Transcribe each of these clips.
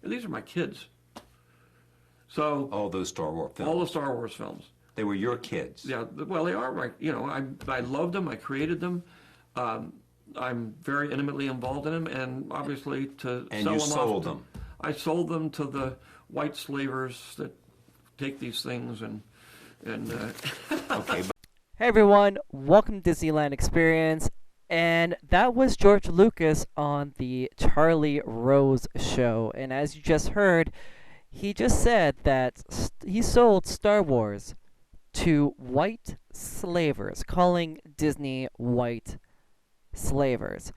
And these are my kids. So All those Star Wars films. all the Star Wars films. They were your kids. Yeah, well, they are my, I loved them, I created them. I'm very intimately involved in them, and obviously to And sell you them sold off. them. I sold them to the white slavers that take these things and Okay, Hey everyone, welcome to Disneyland Experience. And that was George Lucas on the Charlie Rose show. And as you just heard, he just said that he sold Star Wars to white slavers, calling Disney white slavers.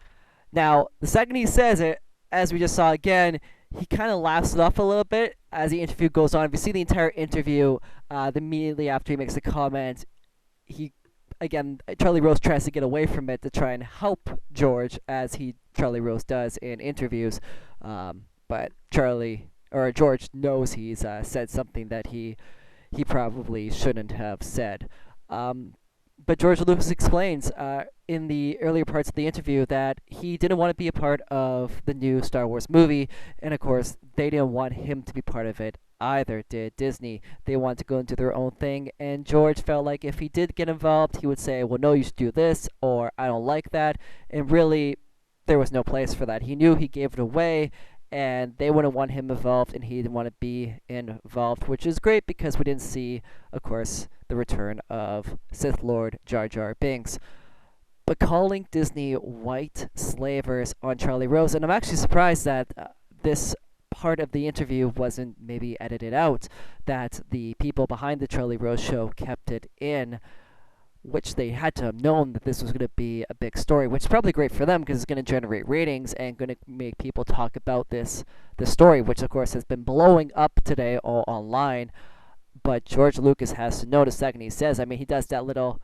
Now, the second he says it, as we just saw again, he kind of laughs it off a little bit as the interview goes on. If you see the entire interview, immediately after he makes the comment, Charlie Rose tries to get away from it to try and help George, as Charlie Rose does in interviews. But George knows he's said something that he probably shouldn't have said. But George Lucas explains in the earlier parts of the interview that he didn't want to be a part of the new Star Wars movie, and of course, they didn't want him to be part of it either, did Disney. They wanted to go and do their own thing, and George felt like if he did get involved, he would say, well, no, you should do this, or I don't like that, and really, there was no place for that. He knew he gave it away, and they wouldn't want him involved, and he didn't want to be involved, which is great because we didn't see, of course, the return of Sith Lord Jar Jar Binks. But calling Disney white slavers on Charlie Rose, and I'm actually surprised that this part of the interview wasn't maybe edited out, that the people behind the Charlie Rose show kept it in, which they had to have known that this was going to be a big story, which is probably great for them because it's going to generate ratings and going to make people talk about this story, which of course has been blowing up today all online. But George Lucas has to know the second he says, he does that little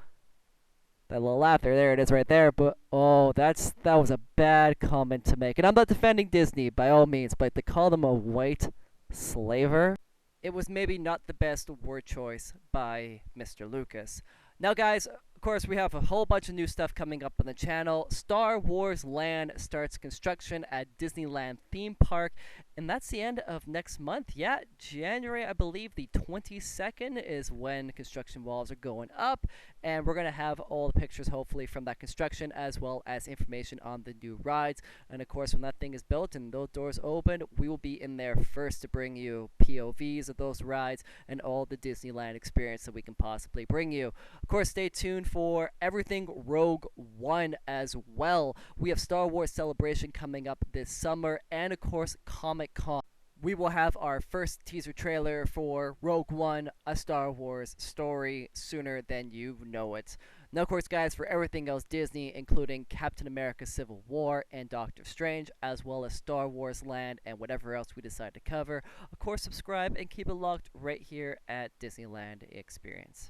laugh there it is right there, but that was a bad comment to make. And I'm not defending Disney by all means, but to call them a white slaver, it was maybe not the best word choice by Mr. Lucas. Now guys, of course we have a whole bunch of new stuff coming up on the channel. Star Wars Land starts construction at Disneyland Theme Park, and that's the end of next month. Yeah, January, I believe the 22nd is when construction walls are going up, and we're going to have all the pictures hopefully from that construction as well as information on the new rides. And of course when that thing is built and those doors open, we will be in there first to bring you POVs of those rides and all the Disneyland experience that we can possibly bring you. Of course, stay tuned for everything Rogue One as well. We have Star Wars Celebration coming up this summer, and of course Comic-Con. We will have our first teaser trailer for Rogue One, a Star Wars story, sooner than you know it. Now, of course, guys, for everything else Disney, including Captain America Civil War and Doctor Strange, as well as Star Wars Land and whatever else we decide to cover, of course, subscribe and keep it locked right here at Disneyland Experience.